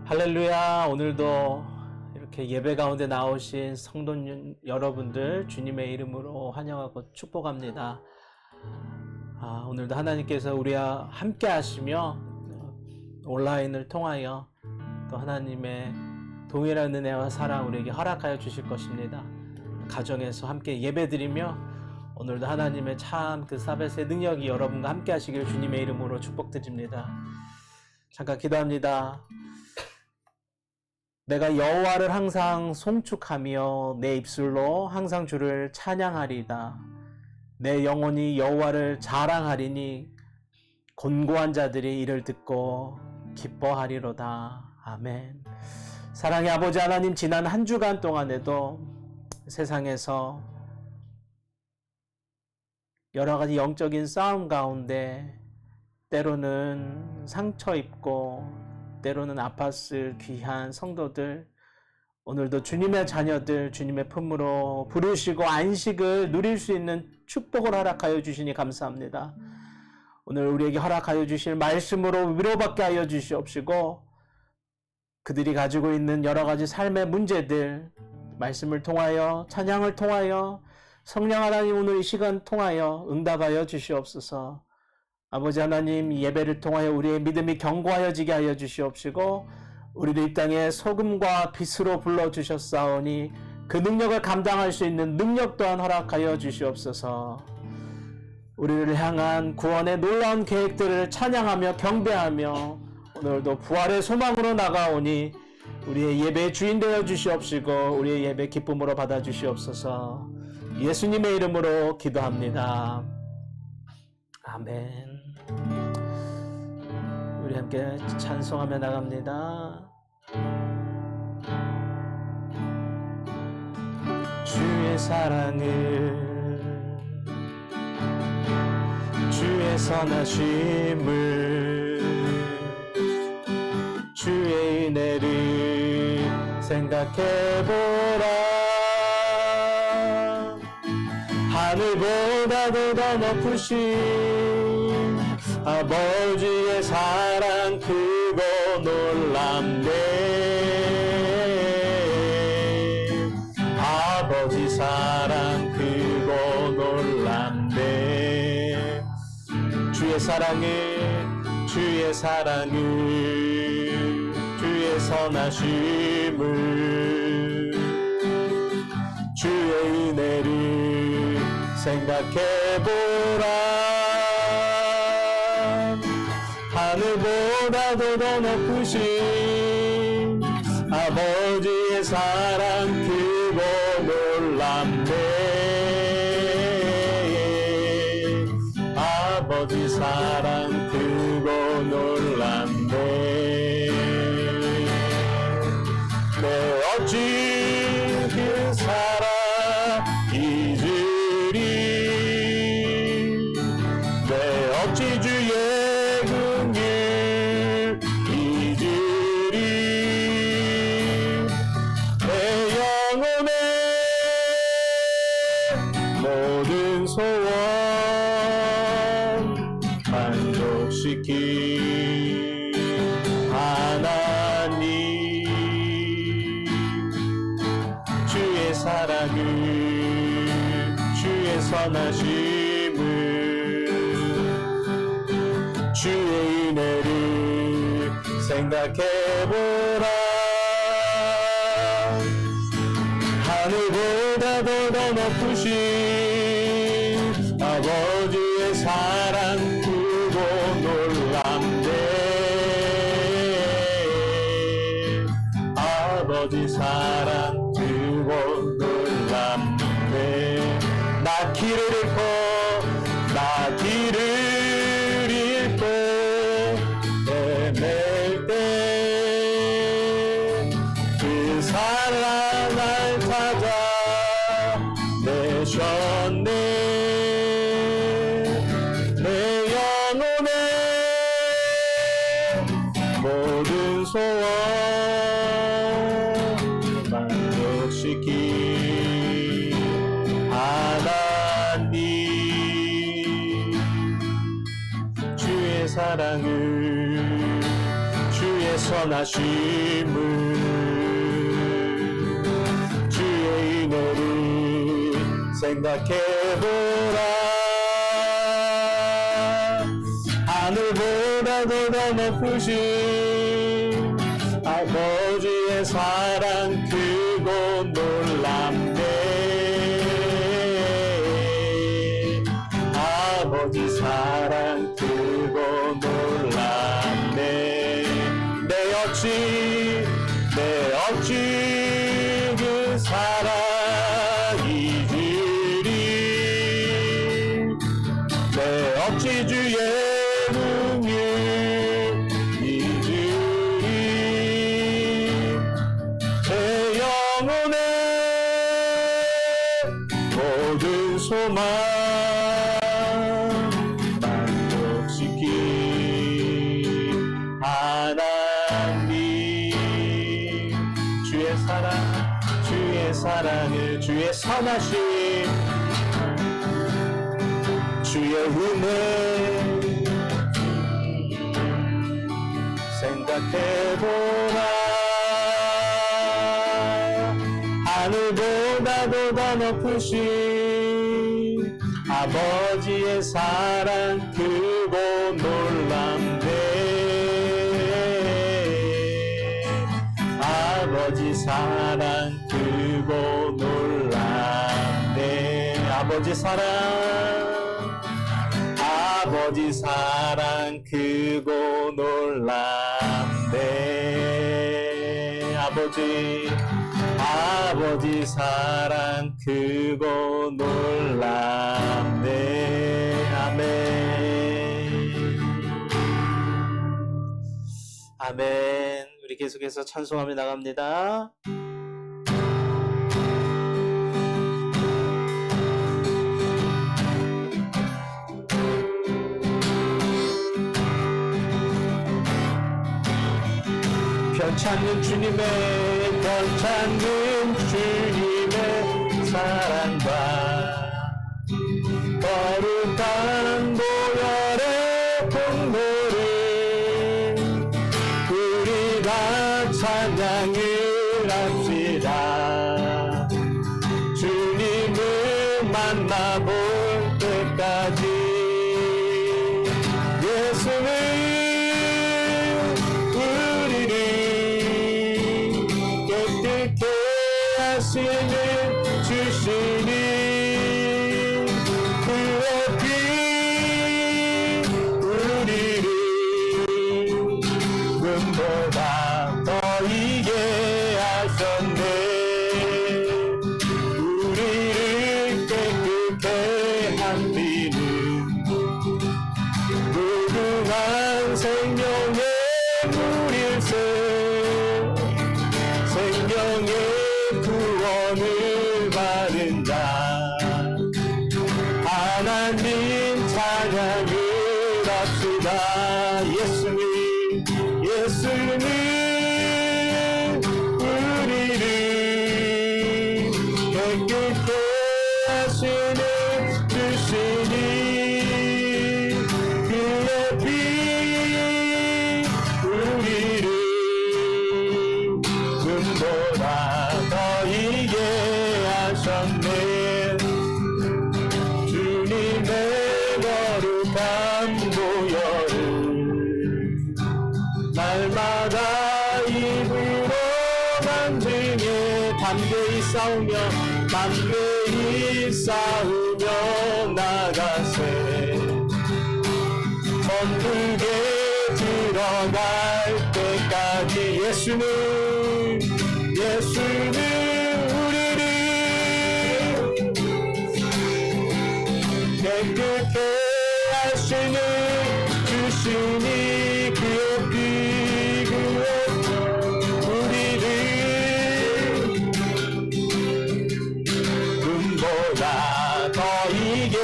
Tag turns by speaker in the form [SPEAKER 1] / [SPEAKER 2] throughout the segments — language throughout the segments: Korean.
[SPEAKER 1] 할렐루야. 오늘도 이렇게 예배 가운데 나오신 성도 여러분들 주님의 이름으로 환영하고 축복합니다. 오늘도 하나님께서 우리와 함께 하시며 온라인을 통하여 또 하나님의 동일한 은혜와 사랑 우리에게 허락하여 주실 것입니다. 가정에서 함께 예배드리며 오늘도 하나님의 참 그 사벳의 능력이 여러분과 함께 하시길 주님의 이름으로 축복드립니다. 잠깐 기도합니다. 내가 여호와를 항상 송축하며 내 입술로 항상 주를 찬양하리이다. 내 영혼이 여호와를 자랑하리니 곤고한 자들이 이를 듣고 기뻐하리로다. 아멘. 사랑의 아버지 하나님, 지난 한 주간 동안에도 세상에서 여러 가지 영적인 싸움 가운데 때로는 상처 입고 때로는 아팠을 귀한 성도들, 오늘도 주님의 자녀들 주님의 품으로 부르시고 안식을 누릴 수 있는 축복을 허락하여 주시니 감사합니다. 오늘 우리에게 허락하여 주실 말씀으로 위로받게 하여 주시옵시고 그들이 가지고 있는 여러 가지 삶의 문제들 말씀을 통하여 찬양을 통하여 성령 하나님 오늘 이 시간 통하여 응답하여 주시옵소서. 아버지 하나님, 예배를 통하여 우리의 믿음이 견고하여지게 하여 주시옵시고 우리를 이 땅에 소금과 빛으로 불러주셨사오니 그 능력을 감당할 수 있는 능력 또한 허락하여 주시옵소서. 우리를 향한 구원의 놀라운 계획들을 찬양하며 경배하며 오늘도 부활의 소망으로 나가오니 우리의 예배의 주인 되어 주시옵시고 우리의 예배 기쁨으로 받아 주시옵소서. 예수님의 이름으로 기도합니다. 아멘. 우리 함께 찬송하며 나갑니다. 주의 사랑을, 주의 선하심을, 주의 은혜를 생각해보라. 하늘보다도 더 높으신 아버지의 사랑 크고 놀랍네. 아버지 사랑 크고 놀랍네. 주의 사랑을, 주의 사랑을, 주의 선하심을, 주의 은혜를 생각해보라. 하늘보다도 더 높으신 아버지의 사랑 크고 놀랍네. 아버지 사랑 크고 놀랍네. 내 어찌 그 사랑 잊으리. 내 어찌 주의 긍휼 잊으리. 내 영혼의 모든 소원 만족시킨 하나님, 주의 사랑을, 주의 선하심을, 주의 은혜를 생각해보라. 하늘보다도 더 높으신 아버지의 사랑 크고 놀랍네. 아버지 사랑 크고 놀랍네. 나 길을 잃고, 나 길을 잃고 헤맬 때 그 사랑 날 찾아 내셨네. 내 영혼의 모든 소원 만족시킨 하나님, 주의 사랑을, 주의 주의 선하심을 주의 은혜를 생각해보라. 하늘보다도 더 높으신 아버지의 사랑 크고 놀랍네. 아버지 사랑 크고 놀랍네. 내 어찌 그 사랑이 주리. 내 어찌 주의 능력 잊으리. 내 영혼의 모든 소망 만족시킨 하나님. 주의 사랑을 주의 선하심 주의 은혜 생각해보라. 하늘보다도 더 높으신 아버지의 사랑 크고 놀랍네. 아버지 사랑 크고 놀랍네. 아버지 사랑 크고 놀랍네. 아버지 사랑 크고 놀랍네. 아멘. 아멘. 우리 계속해서 찬송하며 나갑니다. 변찮는 주님의 사랑과 거룩한 보혈의 공로를 우리가 찬양을 합시다. 주님을 만나볼 때까지 예수는 주시니 그의 피 우리를 금보다 더 이게 하셨네. 우리를 깨끗게 한 피는 무궁한 생명의 물일세. 생명의 구원을 받은 자 하나님 찬양을 합시다. 예수는 우리를 깨끗게 하시는 주시니 그의 피 우리를 금보다 더 이게 하셨네. 주님의 거룩한 보혈을 날마다 입으로 만등에 담대히 싸우며 나가세. 천국에 들어갈 때까지 예수는 우리를 깨끗게 하시는 주시니 그의 피 우리를 금보다 더 이게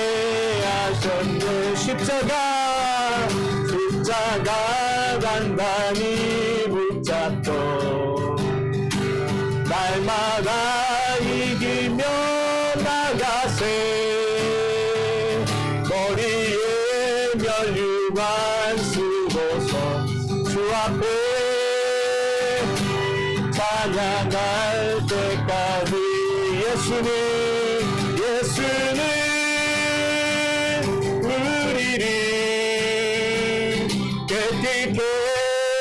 [SPEAKER 1] 하셨네. 십자가 단단히 붙잡고 날마다 이기며 나가세. 머리에 멸류관 쓰고서 주 앞에 찬양할 때까지 예수는 우리를 깨끗게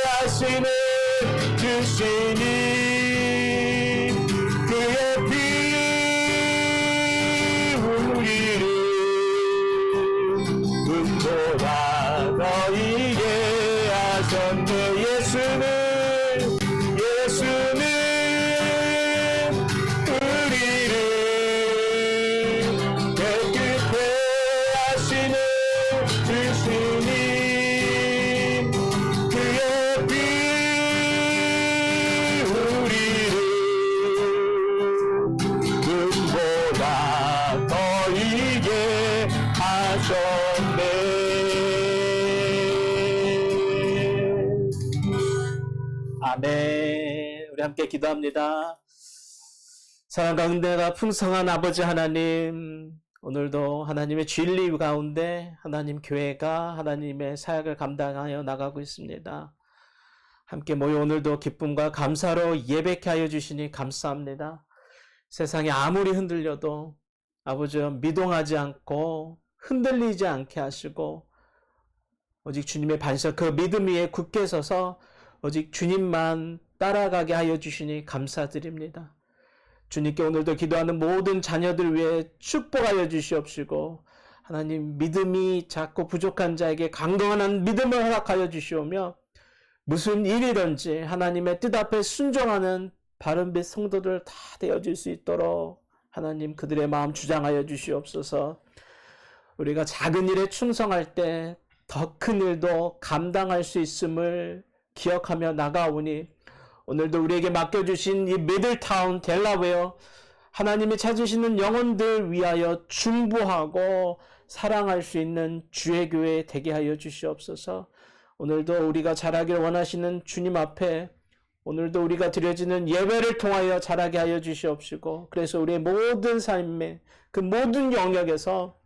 [SPEAKER 1] 하시는 주시니 그의 피 우리를 눈보다 더 이게 하셨네. 예수는 우리를 깨끗게 하시는 주시니 그의 피 우리를 눈보다 더 이게 하셨네. 아멘. 우리 함께 기도합니다. 사랑 가운데가 풍성한 아버지 하나님, 오늘도 하나님의 진리 가운데 하나님 교회가 하나님의 사역을 감당하여 나가고 있습니다. 함께 모여 오늘도 기쁨과 감사로 예배케 하여 주시니 감사합니다. 세상이 아무리 흔들려도 아버지 미동하지 않고 흔들리지 않게 하시고 오직 주님의 반석 그 믿음 위에 굳게 서서 오직 주님만 따라가게 하여 주시니 감사드립니다. 주님께 오늘도 기도하는 모든 자녀들 위해 축복하여 주시옵시고 하나님 믿음이 작고 부족한 자에게 강건한 믿음을 허락하여 주시오며 무슨 일이든지 하나님의 뜻 앞에 순종하는 바른빛 성도들 다 되어질 수 있도록 하나님 그들의 마음 주장하여 주시옵소서. 우리가 작은 일에 충성할 때 더 큰 일도 감당할 수 있음을 기억하며 나가오니 오늘도 우리에게 맡겨주신 이 미들타운 델라웨어 하나님이 찾으시는 영혼들 위하여 중보하고 사랑할 수 있는 주의 교회 되게 하여 주시옵소서. 오늘도 우리가 자라길 원하시는 주님 앞에 오늘도 우리가 드려지는 예배를 통하여 자라게 하여 주시옵시고 그래서 우리의 모든 삶의 그 모든 영역에서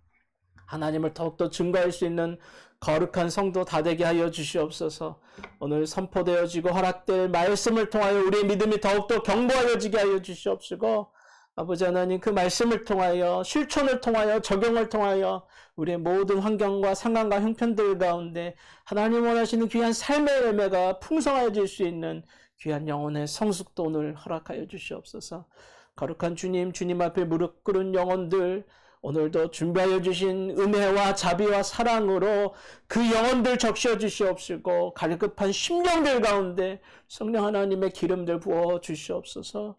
[SPEAKER 1] 하나님을 더욱더 증거할 수 있는 거룩한 성도 다 되게 하여 주시옵소서. 오늘 선포되어지고 허락될 말씀을 통하여 우리의 믿음이 더욱더 견고하여지게 하여 주시옵시고 아버지 하나님 그 말씀을 통하여 실천을 통하여 적용을 통하여 우리의 모든 환경과 상황과 형편들 가운데 하나님 원하시는 귀한 삶의 열매가 풍성해질 수 있는 귀한 영혼의 성숙돈을 허락하여 주시옵소서. 거룩한 주님, 주님 앞에 무릎 꿇은 영혼들 오늘도 준비하여 주신 은혜와 자비와 사랑으로 그 영혼들 적셔 주시옵시고 갈급한 심령들 가운데 성령 하나님의 기름들 부어 주시옵소서.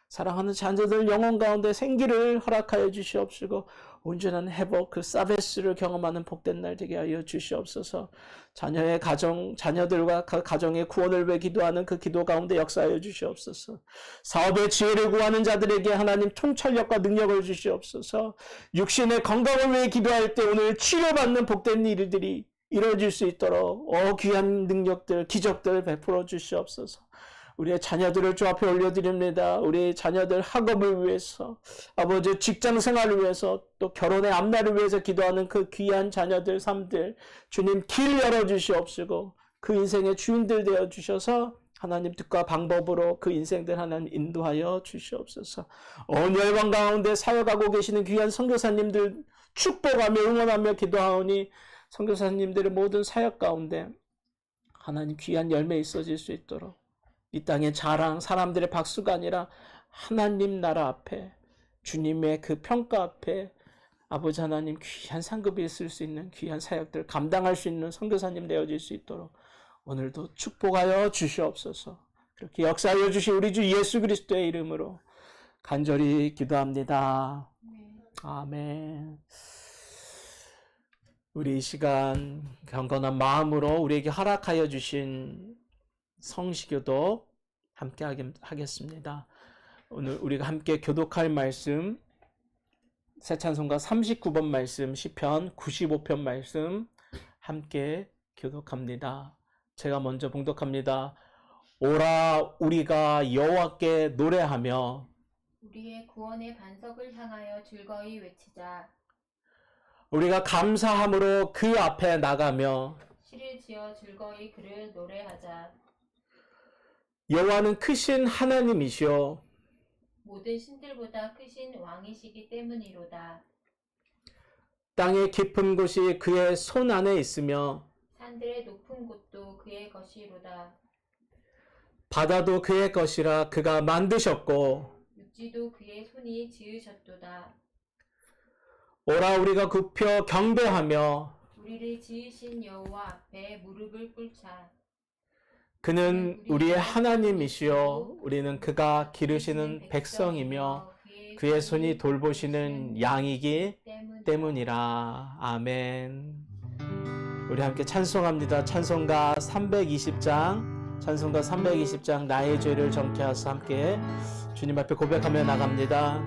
[SPEAKER 1] 사랑하는 자녀들 영혼 가운데 생기를 허락하여 주시옵시고 온전한 회복 그 사베스를 경험하는 복된 날 되게 하여 주시옵소서. 자녀의 가정, 자녀들과 그 가정의 구원을 위해 기도하는 그 기도 가운데 역사하여 주시옵소서. 사업의 지혜를 구하는 자들에게 하나님 통찰력과 능력을 주시옵소서. 육신의 건강을 위해 기도할 때 오늘 치료받는 복된 일들이 이루어질 수 있도록 귀한 능력들, 기적들 베풀어 주시옵소서. 우리의 자녀들을 주 앞에 올려드립니다. 우리 자녀들 학업을 위해서, 아버지 직장 생활을 위해서, 또 결혼의 앞날을 위해서 기도하는 그 귀한 자녀들 삶들 주님 길 열어주시옵시고 그 인생의 주인들 되어주셔서 하나님 뜻과 방법으로 그 인생들 하나님 인도하여 주시옵소서. 온 열방 가운데 사역하고 계시는 귀한 선교사님들 축복하며 응원하며 기도하오니 선교사님들의 모든 사역 가운데 하나님 귀한 열매 있어질 수 있도록 이 땅의 자랑, 사람들의 박수가 아니라 하나님 나라 앞에 주님의 그 평가 앞에 아버지 하나님 귀한 상급이 있을 수 있는 귀한 사역들 감당할 수 있는 선교사님 되어질 수 있도록 오늘도 축복하여 주시옵소서. 그렇게 역사하여 주신 우리 주 예수 그리스도의 이름으로 간절히 기도합니다. 아멘. 우리 이 시간 경건한 마음으로 우리에게 허락하여 주신 성시교도 함께 하겠습니다. 오늘 우리가 함께 교독할 말씀 새 찬송가 39번 말씀 시편 95편 말씀 함께 교독합니다. 제가 먼저 봉독합니다. 오라 우리가 여호와께 노래하며
[SPEAKER 2] 우리의 구원의 반석을 향하여 즐거이 외치자.
[SPEAKER 1] 우리가 감사함으로 그 앞에 나가며
[SPEAKER 2] 시를 지어 즐거이 그를 노래하자.
[SPEAKER 1] 여호와는 크신 하나님이시요
[SPEAKER 2] 모든 신들보다 크신 왕이시기 때문이로다.
[SPEAKER 1] 땅의 깊은 곳이 그의 손 안에 있으며
[SPEAKER 2] 산들의 높은 곳도 그의 것이로다.
[SPEAKER 1] 바다도 그의 것이라 그가 만드셨고
[SPEAKER 2] 육지도 그의 손이 지으셨도다.
[SPEAKER 1] 오라 우리가 굽혀 경배하며
[SPEAKER 2] 우리를 지으신 여호와 앞에 무릎을 꿇자.
[SPEAKER 1] 그는 우리의 하나님이시요 우리는 그가 기르시는 백성이며 그의 손이 돌보시는 양이기 때문이라. 아멘. 우리 함께 찬송합니다. 찬송가 320장 나의 죄를 정케하사 함께 주님 앞에 고백하며 나갑니다.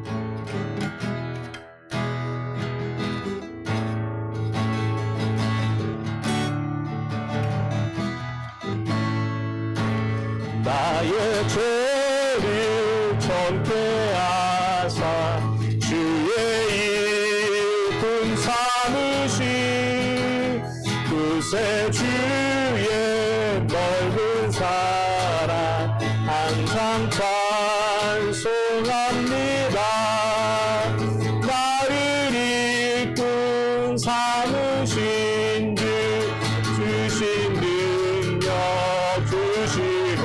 [SPEAKER 1] 나의 죄를 정케하사 주의 일꾼 삼으신 그새 주의 넓은 사랑 항상 찬송합니다. 나를 일꾼 삼으신 주 주신 능력 주시고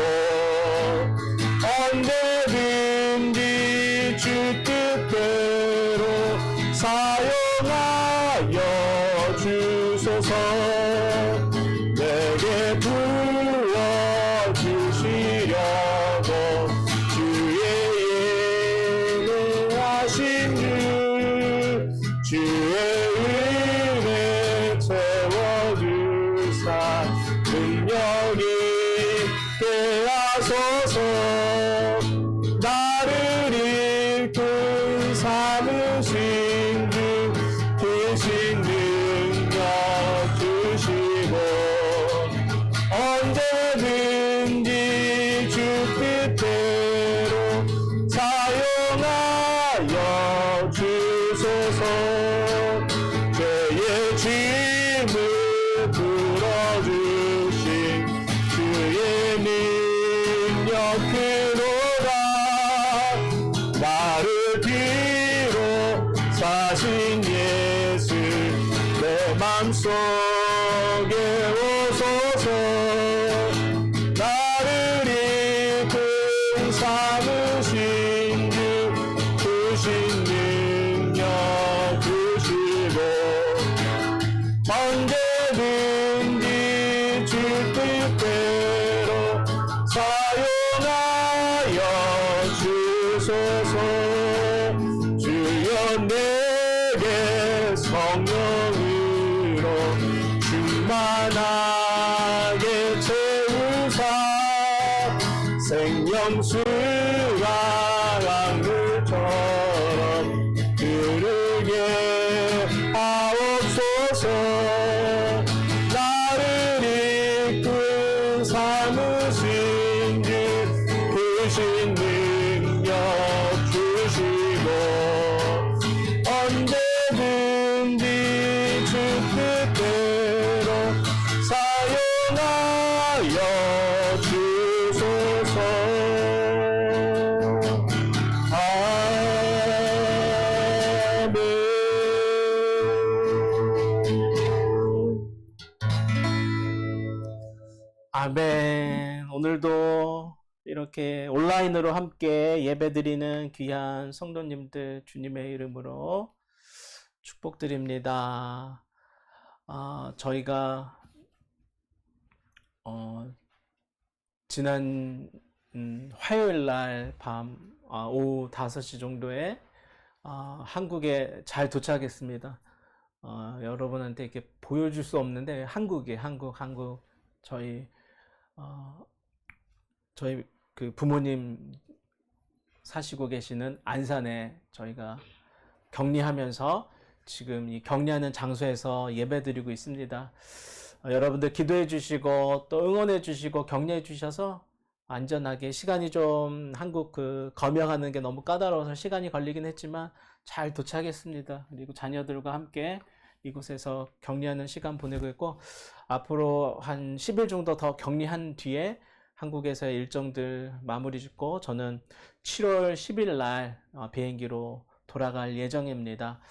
[SPEAKER 1] 언제든지 주 뜻대로 사용하여 주소서. 내게 부어주시려고 주의 인내하신 주 주의 은혜 채워주사 능력이 되하소서. 나를 일꾼 삼으신 주 크신 능력 주시고 언제든지 주 뜻대로 사용하여 주소서. 죄의 짐을 풀어주신 주의 능력 크도다. 나를 뒤로 사신 예수 내 맘속에 오소서. 나를 일꾼 삼으신 주 크신 능력 주시고 언제든지 주 뜻대로 사용하여 주소서. 주여 내게 성령으로 충만하게 채우사 생명수가 강물처럼 흐르게 하옵소서. 나를 일꾼 삼으신 주 크신 능력 주시고 언제든지 주 뜻대로 사용하여 주소서. 아멘. 오늘도 이렇게 온라인으로 함께 예배드리는 귀한 성도님들 주님의 이름으로 축복드립니다. 저희가 지난 화요일 날 밤 오후 5시 정도에 한국에 잘 도착했습니다. 여러분한테 이렇게 보여줄 수 없는데 한국 저희 그 부모님 사시고 계시는 안산에 저희가 격리하면서 지금 이 격리하는 장소에서 예배드리고 있습니다. 여러분들 기도해 주시고 또 응원해 주시고 격려해 주셔서 안전하게 시간이 좀 한국 그 검역하는 게 너무 까다로워서 시간이 걸리긴 했지만 잘 도착했습니다. 그리고 자녀들과 함께 이곳에서 격리하는 시간 보내고 있고 앞으로 한 10일 정도 더 격리한 뒤에 한국에서의 일정들 마무리 짓고 저는 7월 10일 날 비행기로 돌아갈 예정입니다.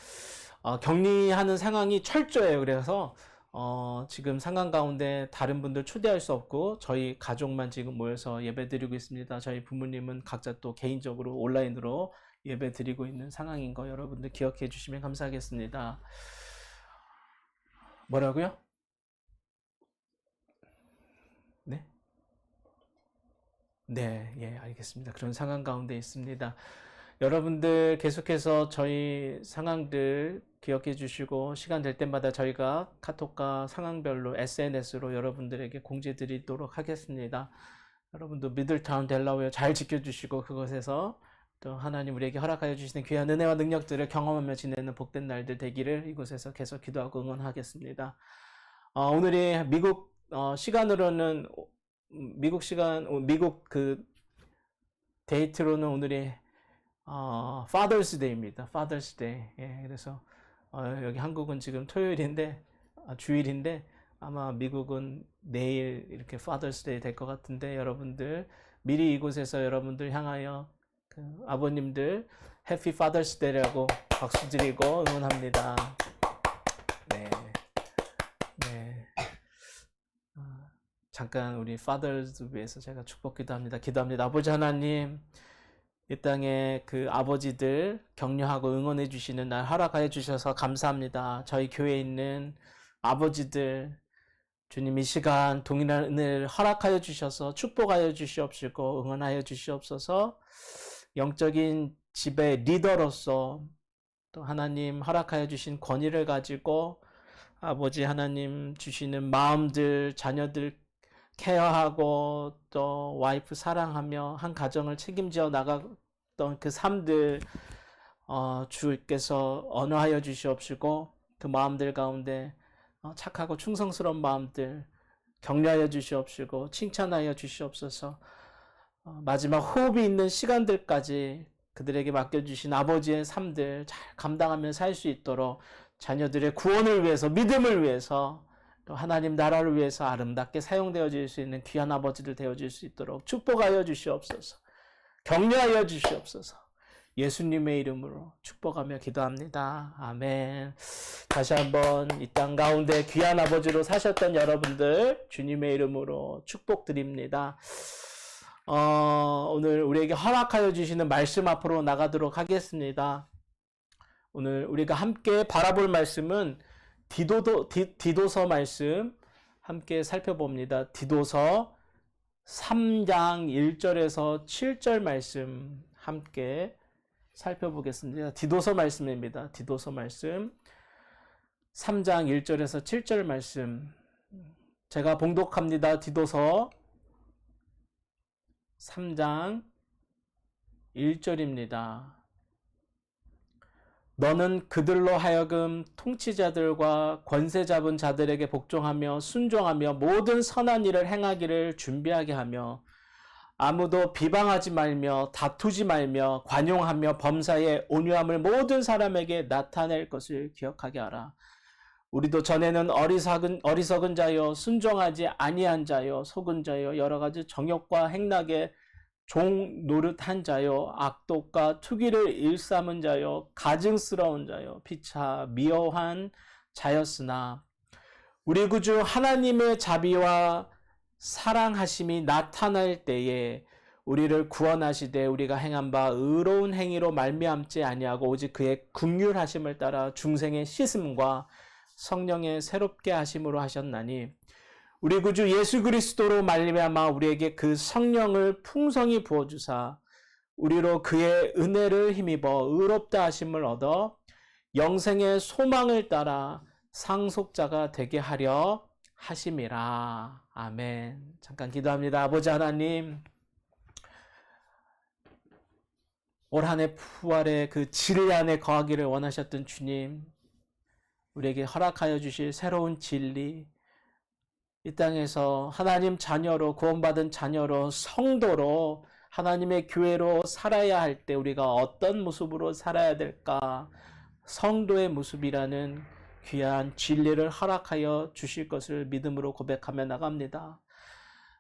[SPEAKER 1] 격리하는 상황이 철저해요. 그래서 지금 상황 가운데 다른 분들 초대할 수 없고 저희 가족만 지금 모여서 예배 드리고 있습니다. 저희 부모님은 각자 또 개인적으로 온라인으로 예배 드리고 있는 상황인 거 여러분들 기억해 주시면 감사하겠습니다. 뭐라고요? 네? 네, 예, 알겠습니다. 그런 상황 가운데 있습니다. 여러분들 계속해서 저희 상황들 기억해 주시고 시간 될 때마다 저희가 카톡과 상황별로 SNS로 여러분들에게 공지 드리도록 하겠습니다. 여러분도 미들타운 델라웨어 잘 지켜주시고 그것에서 또 하나님 우리에게 허락하여 주시는 귀한 은혜와 능력들을 경험하며 지내는 복된 날들 되기를 이곳에서 계속 기도하고 응원하겠습니다. 오늘이 미국 시간으로는 미국 그 데이트로는 오늘이 Father's Day입니다. Father's Day. 예, 그래서 여기 한국은 지금 토요일인데 주일인데 아마 미국은 내일 이렇게 Father's Day 될 것 같은데 여러분들 미리 이곳에서 여러분들 향하여 그 아버님들 Happy Father's Day라고 박수 드리고 응원합니다. 네, 네. 잠깐 우리 Fathers 위해서 제가 축복 기도합니다. 아버지 하나님. 이 땅에 그 아버지들 격려하고 응원해 주시는 날 허락하여 주셔서 감사합니다. 저희 교회에 있는 아버지들 주님 이 시간 동일한 은혜를 허락하여 주셔서 축복하여 주시옵시고 응원하여 주시옵소서. 영적인 집의 리더로서 또 하나님 허락하여 주신 권위를 가지고 아버지 하나님 주시는 마음들 자녀들 케어하고 또 와이프 사랑하며 한 가정을 책임져 나갔던 그 삶들 주께서 언어하여 주시옵시고 그 마음들 가운데 착하고 충성스러운 마음들 격려하여 주시옵시고 칭찬하여 주시옵소서. 마지막 호흡이 있는 시간들까지 그들에게 맡겨주신 아버지의 삶들 잘 감당하며 살 수 있도록 자녀들의 구원을 위해서 믿음을 위해서 또 하나님 나라를 위해서 아름답게 사용되어질 수 있는 귀한 아버지들 되어질 수 있도록 축복하여 주시옵소서. 격려하여 주시옵소서. 예수님의 이름으로 축복하며 기도합니다. 아멘. 다시 한번 이 땅 가운데 귀한 아버지로 사셨던 여러분들 주님의 이름으로 축복드립니다. 오늘 우리에게 허락하여 주시는 말씀 앞으로 나가도록 하겠습니다. 오늘 우리가 함께 바라볼 말씀은 디도서 말씀 함께 살펴봅니다. 디도서 3장 1절에서 7절 말씀 함께 살펴보겠습니다. 디도서 말씀입니다. 디도서 말씀 3장 1절에서 7절 말씀 제가 봉독합니다. 디도서 3장 1절입니다. 너는 그들로 하여금 통치자들과 권세 잡은 자들에게 복종하며 순종하며 모든 선한 일을 행하기를 준비하게 하며 아무도 비방하지 말며 다투지 말며 관용하며 범사에 온유함을 모든 사람에게 나타낼 것을 기억하게 하라. 우리도 전에는 어리석은 자여 순종하지 아니한 자여 속은 자여 여러 가지 정욕과 행락에 종 노릇한 자요 악독과 투기를 일삼은 자요 가증스러운 자요 피차 미워한 자였으나 우리 구주 하나님의 자비와 사랑하심이 나타날 때에 우리를 구원하시되 우리가 행한 바 의로운 행위로 말미암지 아니하고 오직 그의 긍휼하심을 따라 중생의 씻음과 성령의 새롭게 하심으로 하셨나니 우리 구주 예수 그리스도로 말미암아 우리에게 그 성령을 풍성히 부어주사 우리로 그의 은혜를 힘입어 의롭다 하심을 얻어 영생의 소망을 따라 상속자가 되게 하려 하심이라. 아멘. 잠깐 기도합니다. 아버지 하나님, 올 한 해 부활의 그 진리 안에 거하기를 원하셨던 주님, 우리에게 허락하여 주실 새로운 진리, 이 땅에서 하나님 자녀로 구원받은 자녀로 성도로 하나님의 교회로 살아야 할 때 우리가 어떤 모습으로 살아야 될까? 성도의 모습이라는 귀한 진리를 허락하여 주실 것을 믿음으로 고백하며 나갑니다.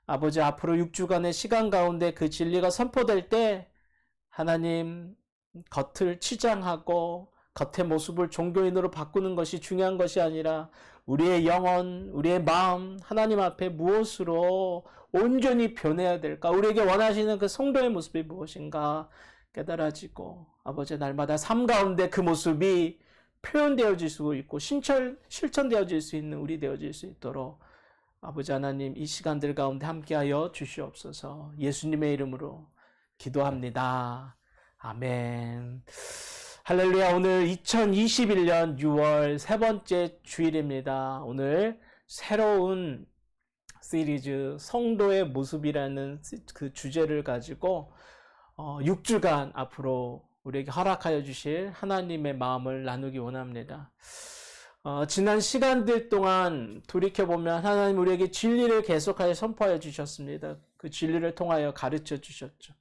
[SPEAKER 1] 아버지 앞으로 6주간의 시간 가운데 그 진리가 선포될 때 하나님 겉을 치장하고 겉의 모습을 종교인으로 바꾸는 것이 중요한 것이 아니라 우리의 영혼, 우리의 마음 하나님 앞에 무엇으로 온전히 변해야 될까? 우리에게 원하시는 그 성도의 모습이 무엇인가 깨달아지고 아버지 날마다 삶 가운데 그 모습이 표현되어질 수 있고 실천되어질 수 있는 우리 되어질 수 있도록 아버지 하나님 이 시간들 가운데 함께하여 주시옵소서. 예수님의 이름으로 기도합니다. 아멘. 할렐루야. 오늘 2021년 6월 세 번째 주일입니다. 오늘 새로운 시리즈 성도의 모습이라는 그 주제를 가지고 6주간 앞으로 우리에게 허락하여 주실 하나님의 마음을 나누기 원합니다. 지난 시간들 동안 돌이켜보면 하나님 우리에게 진리를 계속하여 선포하여 주셨습니다. 그 진리를 통하여 가르쳐 주셨죠.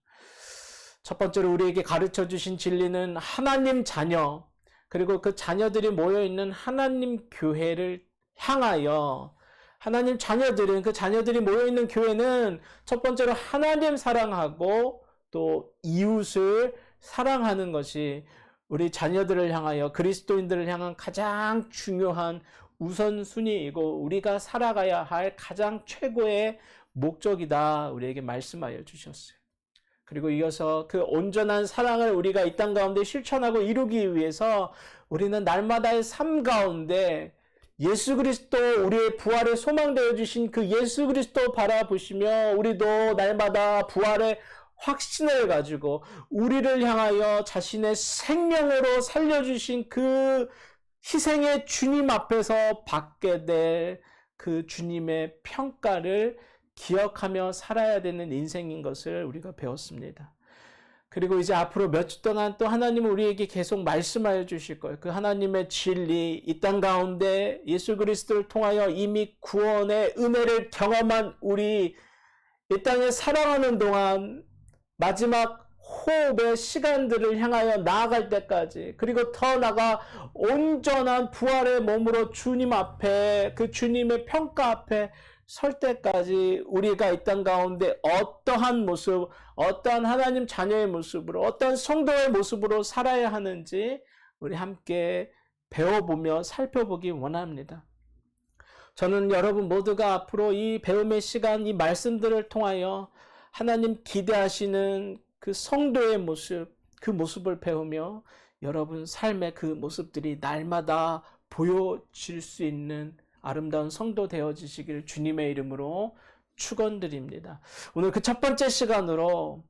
[SPEAKER 1] 첫 번째로 우리에게 가르쳐 주신 진리는 하나님 자녀, 그리고 그 자녀들이 모여있는 하나님 교회를 향하여 하나님 자녀들은 그 자녀들이 모여있는 교회는 첫 번째로 하나님 사랑하고 또 이웃을 사랑하는 것이 우리 자녀들을 향하여 그리스도인들을 향한 가장 중요한 우선순위이고 우리가 살아가야 할 가장 최고의 목적이다 우리에게 말씀하여 주셨어요. 그리고 이어서 그 온전한 사랑을 우리가 이 땅 가운데 실천하고 이루기 위해서 우리는 날마다의 삶 가운데 예수 그리스도 우리의 부활의 소망되어 주신 그 예수 그리스도 바라보시며 우리도 날마다 부활의 확신을 가지고 우리를 향하여 자신의 생명으로 살려주신 그 희생의 주님 앞에서 받게 될 그 주님의 평가를 기억하며 살아야 되는 인생인 것을 우리가 배웠습니다. 그리고 이제 앞으로 몇 주 동안 또 하나님은 우리에게 계속 말씀하여 주실 거예요. 그 하나님의 진리, 이 땅 가운데 예수 그리스도를 통하여 이미 구원의 은혜를 경험한 우리 이 땅에 살아가는 동안 마지막 호흡의 시간들을 향하여 나아갈 때까지 그리고 더 나아가 온전한 부활의 몸으로 주님 앞에 그 주님의 평가 앞에 설 때까지 우리가 이 땅 가운데 어떠한 모습, 어떠한 하나님 자녀의 모습으로 어떠한 성도의 모습으로 살아야 하는지 우리 함께 배워보며 살펴보기 원합니다. 저는 여러분 모두가 앞으로 이 배움의 시간, 이 말씀들을 통하여 하나님 기대하시는 그 성도의 모습, 그 모습을 배우며 여러분 삶의 그 모습들이 날마다 보여질 수 있는 아름다운 성도 되어지시길 주님의 이름으로 축원드립니다. 오늘 그 첫 번째 시간으로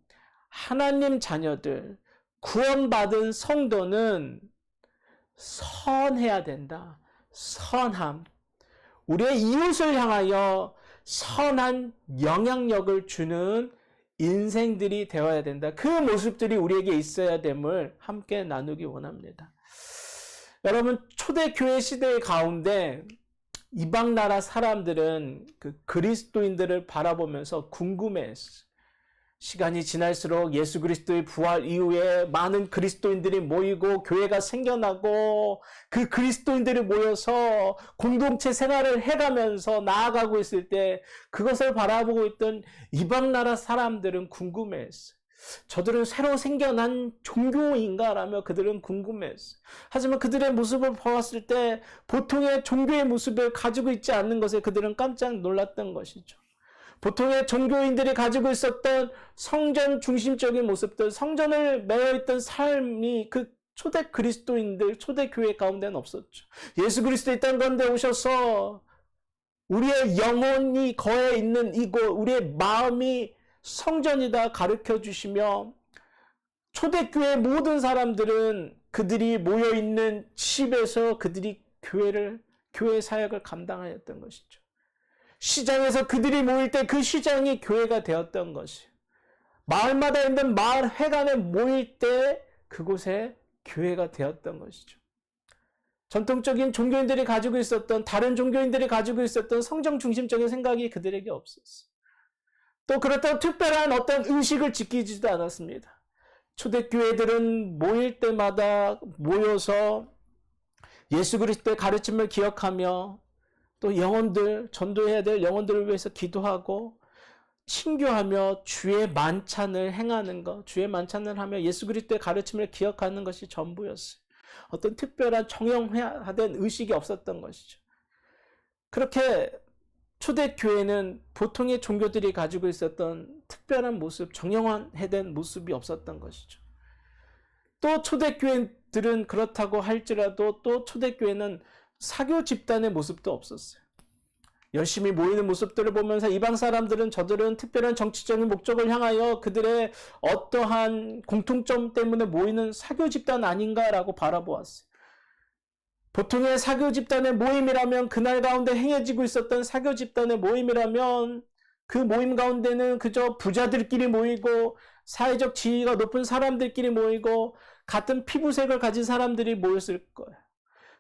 [SPEAKER 1] 하나님 자녀들, 구원받은 성도는 선해야 된다. 선함. 우리의 이웃을 향하여 선한 영향력을 주는 인생들이 되어야 된다. 그 모습들이 우리에게 있어야 됨을 함께 나누기 원합니다. 여러분, 초대교회 시대 가운데 이방 나라 사람들은 그 그리스도인들을 바라보면서 궁금해했어요. 시간이 지날수록 예수 그리스도의 부활 이후에 많은 그리스도인들이 모이고 교회가 생겨나고 그 그리스도인들이 모여서 공동체 생활을 해가면서 나아가고 있을 때 그것을 바라보고 있던 이방 나라 사람들은 궁금해했어요. 저들은 새로 생겨난 종교인가라며 그들은 궁금했어요. 하지만 그들의 모습을 보았을 때 보통의 종교의 모습을 가지고 있지 않는 것에 그들은 깜짝 놀랐던 것이죠. 보통의 종교인들이 가지고 있었던 성전 중심적인 모습들, 성전을 매여있던 삶이 그 초대 그리스도인들, 초대 교회 가운데는 없었죠. 예수 그리스도 이 땅 가운데 오셔서 우리의 영혼이 거해 있는 이곳, 우리의 마음이 성전이다 가르쳐 주시며 초대교회 모든 사람들은 그들이 모여있는 집에서 그들이 교회 사역을 감당하였던 것이죠. 시장에서 그들이 모일 때 그 시장이 교회가 되었던 것이에요. 마을마다 있는 마을 회관에 모일 때 그곳에 교회가 되었던 것이죠. 전통적인 종교인들이 가지고 있었던 다른 종교인들이 가지고 있었던 성경 중심적인 생각이 그들에게 없었어요. 또 그렇다고 특별한 어떤 의식을 지키지도 않았습니다. 초대교회들은 모일 때마다 모여서 예수 그리스도의 가르침을 기억하며 또 영혼들, 전도해야 될 영혼들을 위해서 기도하고 신교하며 주의 만찬을 행하는 것, 주의 만찬을 하며 예수 그리스도의 가르침을 기억하는 것이 전부였어요. 어떤 특별한 정형화된 의식이 없었던 것이죠. 그렇게 초대교회는 보통의 종교들이 가지고 있었던 특별한 모습, 정형화된 모습이 없었던 것이죠. 또 초대교회들은 그렇다고 할지라도 또 초대교회는 사교 집단의 모습도 없었어요. 열심히 모이는 모습들을 보면서 이방 사람들은 저들은 특별한 정치적인 목적을 향하여 그들의 어떠한 공통점 때문에 모이는 사교 집단 아닌가라고 바라보았어요. 보통의 사교 집단의 모임이라면, 그날 가운데 행해지고 있었던 사교 집단의 모임이라면 그 모임 가운데는 그저 부자들끼리 모이고 사회적 지위가 높은 사람들끼리 모이고 같은 피부색을 가진 사람들이 모였을 거예요.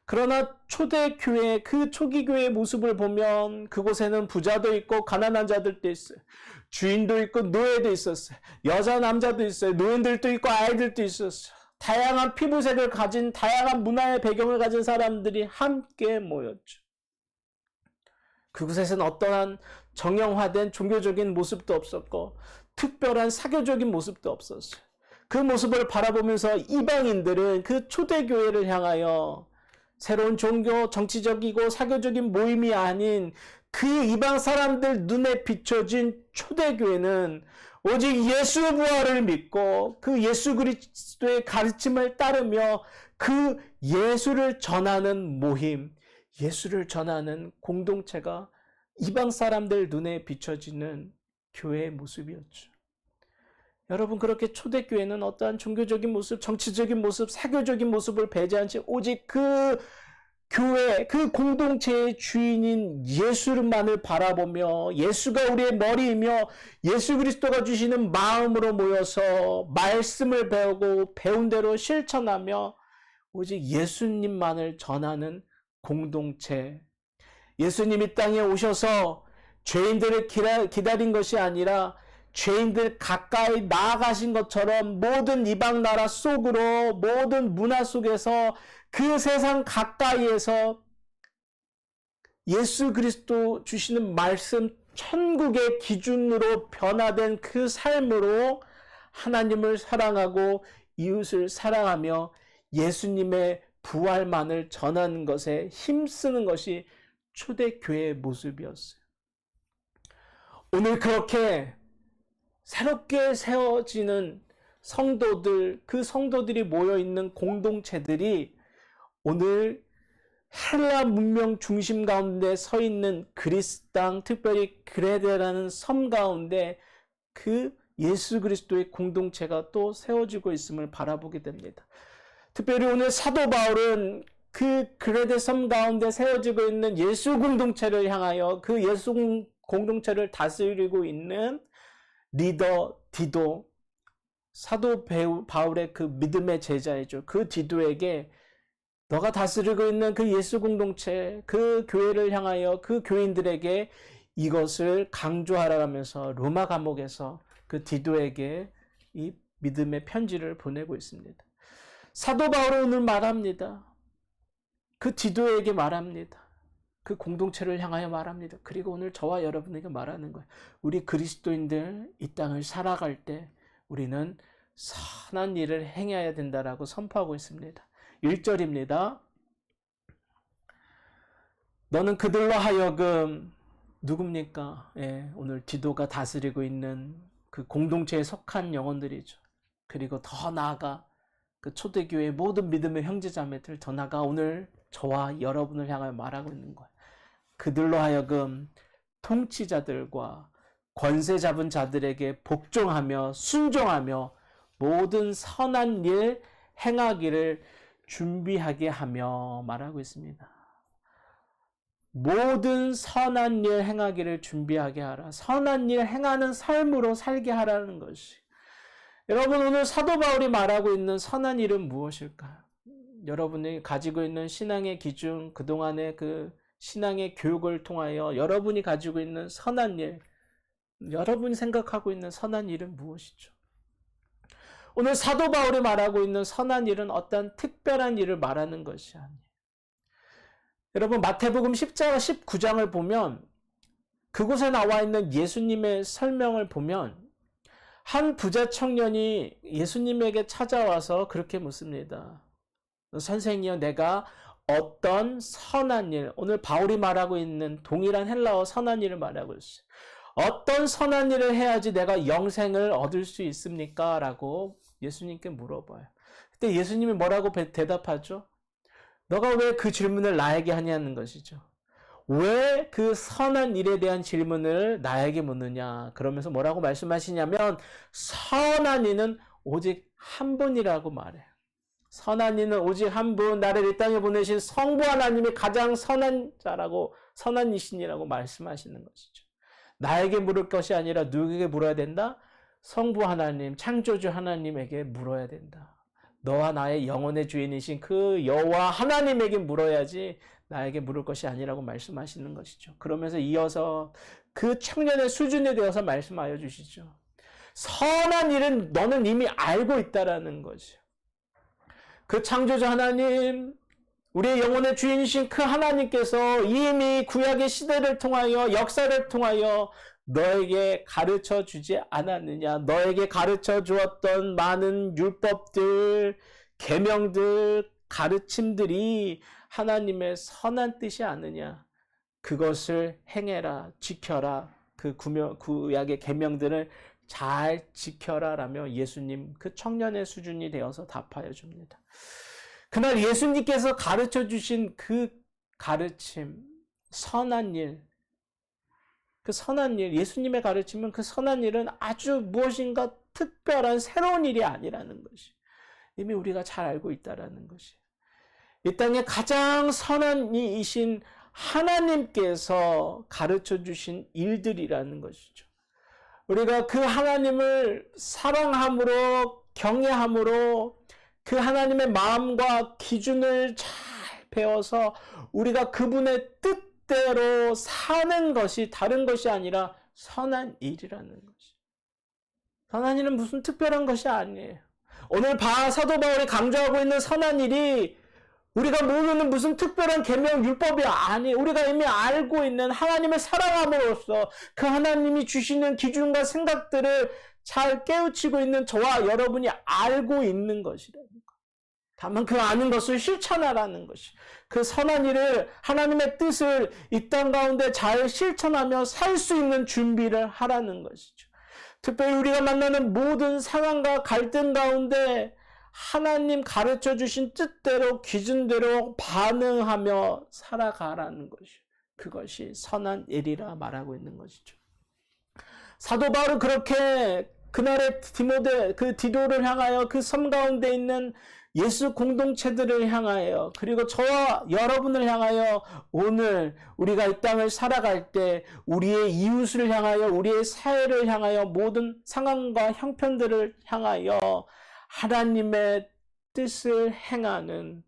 [SPEAKER 1] 그러나 초대교회, 그 초기교회의 모습을 보면 그곳에는 부자도 있고 가난한 자들도 있어요. 주인도 있고 노예도 있었어요. 여자 남자도 있어요. 노인들도 있고 아이들도 있었어요. 다양한 피부색을 가진, 다양한 문화의 배경을 가진 사람들이 함께 모였죠. 그곳에서는 어떠한 정형화된 종교적인 모습도 없었고 특별한 사교적인 모습도 없었어요. 그 모습을 바라보면서 이방인들은 그 초대교회를 향하여 새로운 종교, 정치적이고 사교적인 모임이 아닌 그 이방 사람들 눈에 비춰진 초대교회는 오직 예수 부활을 믿고 그 예수 그리스도의 가르침을 따르며 그 예수를 전하는 모임, 예수를 전하는 공동체가 이방 사람들 눈에 비춰지는 교회의 모습이었죠. 여러분, 그렇게 초대교회는 어떠한 종교적인 모습, 정치적인 모습, 사교적인 모습을 배제한 채 오직 그 교회, 그 공동체의 주인인 예수만을 바라보며 예수가 우리의 머리이며 예수 그리스도가 주시는 마음으로 모여서 말씀을 배우고 배운 대로 실천하며 오직 예수님만을 전하는 공동체. 예수님이 땅에 오셔서 죄인들을 기다린 것이 아니라 죄인들 가까이 나아가신 것처럼 모든 이방 나라 속으로, 모든 문화 속에서 그 세상 가까이에서 예수 그리스도 주시는 말씀, 천국의 기준으로 변화된 그 삶으로 하나님을 사랑하고 이웃을 사랑하며 예수님의 부활만을 전하는 것에 힘쓰는 것이 초대교회의 모습이었어요. 오늘 그렇게 새롭게 세워지는 성도들, 그 성도들이 모여있는 공동체들이 오늘 헬라 문명 중심 가운데 서 있는 그리스 땅, 특별히 그레데라는 섬 가운데 그 예수 그리스도의 공동체가 또 세워지고 있음을 바라보게 됩니다. 특별히 오늘 사도 바울은 그 그레데 섬 가운데 세워지고 있는 예수 공동체를 향하여 그 예수 공동체를 다스리고 있는 리더 디도, 사도 바울의 그 믿음의 제자이죠. 그 디도에게 너가 다스리고 있는 그 예수 공동체, 그 교회를 향하여 그 교인들에게 이것을 강조하라면서 로마 감옥에서 그 디도에게 이 믿음의 편지를 보내고 있습니다. 사도 바울은 오늘 말합니다. 그 디도에게 말합니다. 그 공동체를 향하여 말합니다. 그리고 오늘 저와 여러분에게 말하는 거예요. 우리 그리스도인들 이 땅을 살아갈 때 우리는 선한 일을 행해야 된다라고 선포하고 있습니다. 1절입니다. 너는 그들로 하여금 누굽니까? 예, 오늘 디도가 다스리고 있는 그 공동체에 속한 영혼들이죠. 그리고 더 나아가 그 초대교회의 모든 믿음의 형제자매들, 더 나아가 오늘 저와 여러분을 향하여 말하고 있는 거예요. 그들로 하여금 통치자들과 권세 잡은 자들에게 복종하며 순종하며 모든 선한 일 행하기를 준비하게 하며 말하고 있습니다. 모든 선한 일 행하기를 준비하게 하라. 선한 일 행하는 삶으로 살게 하라는 것이. 여러분, 오늘 사도 바울이 말하고 있는 선한 일은 무엇일까요? 여러분이 가지고 있는 신앙의 기준, 그동안의 그 신앙의 교육을 통하여 여러분이 가지고 있는 선한 일, 여러분이 생각하고 있는 선한 일은 무엇이죠? 오늘 사도 바울이 말하고 있는 선한 일은 어떤 특별한 일을 말하는 것이 아니에요. 여러분, 마태복음 10장 19장을 보면 그곳에 나와 있는 예수님의 설명을 보면 한 부자 청년이 예수님에게 찾아와서 그렇게 묻습니다. 선생이여, 내가 어떤 선한 일, 오늘 바울이 말하고 있는 동일한 헬라어 선한 일을 말하고 있어요. 어떤 선한 일을 해야지 내가 영생을 얻을 수 있습니까? 라고 예수님께 물어봐요. 그때 예수님이 뭐라고 대답하죠? 너가 왜 그 질문을 나에게 하냐는 것이죠. 왜 그 선한 일에 대한 질문을 나에게 묻느냐? 그러면서 뭐라고 말씀하시냐면 선한 이는 오직 한 분이라고 말해요. 선한 이는 오직 한 분, 나를 이 땅에 보내신 성부 하나님이 가장 선한 자라고, 선한 이신이라고 말씀하시는 것이죠. 나에게 물을 것이 아니라 누구에게 물어야 된다? 성부 하나님, 창조주 하나님에게 물어야 된다. 너와 나의 영혼의 주인이신 그 여호와 하나님에게 물어야지 나에게 물을 것이 아니라고 말씀하시는 것이죠. 그러면서 이어서 그 청년의 수준에 대해서 말씀하여 주시죠. 선한 일은 너는 이미 알고 있다라는 거죠. 그 창조주 하나님, 우리의 영혼의 주인이신 그 하나님께서 이미 구약의 시대를 통하여, 역사를 통하여 너에게 가르쳐 주지 않았느냐? 너에게 가르쳐 주었던 많은 율법들, 계명들, 가르침들이 하나님의 선한 뜻이 아니냐? 그것을 행해라, 지켜라. 그 구약의 계명들을 잘 지켜라 라며 예수님 그 청년의 수준이 되어서 답하여 줍니다. 그날 예수님께서 가르쳐 주신 그 가르침, 선한 일, 그 선한 일, 예수님의 가르침은 그 선한 일은 아주 무엇인가 특별한 새로운 일이 아니라는 것이 이미 우리가 잘 알고 있다라는 것이, 이 땅에 가장 선한 이이신 하나님께서 가르쳐 주신 일들이라는 것이죠. 우리가 그 하나님을 사랑함으로, 경외함으로 그 하나님의 마음과 기준을 잘 배워서 우리가 그분의 뜻대로 사는 것이 다른 것이 아니라 선한 일이라는 것이. 선한 일은 무슨 특별한 것이 아니에요. 오늘 사도 바울이 강조하고 있는 선한 일이 우리가 모르는 무슨 특별한 계명 율법이 아니에요. 우리가 이미 알고 있는 하나님을 사랑함으로써 그 하나님이 주시는 기준과 생각들을 잘 깨우치고 있는 저와 여러분이 알고 있는 것이라는 것. 다만 그 아는 것을 실천하라는 것이, 그 선한 일을, 하나님의 뜻을 이 땅 가운데 잘 실천하며 살 수 있는 준비를 하라는 것이죠. 특별히 우리가 만나는 모든 상황과 갈등 가운데 하나님 가르쳐 주신 뜻대로, 기준대로 반응하며 살아가라는 것이요. 그것이 선한 일이라 말하고 있는 것이죠. 사도 바울은 그렇게 그날의 디도를 향하여, 그 섬 가운데 있는 예수 공동체들을 향하여, 그리고 저와 여러분을 향하여 오늘 우리가 이 땅을 살아갈 때 우리의 이웃을 향하여, 우리의 사회를 향하여, 모든 상황과 형편들을 향하여 하나님의 뜻을 행하는,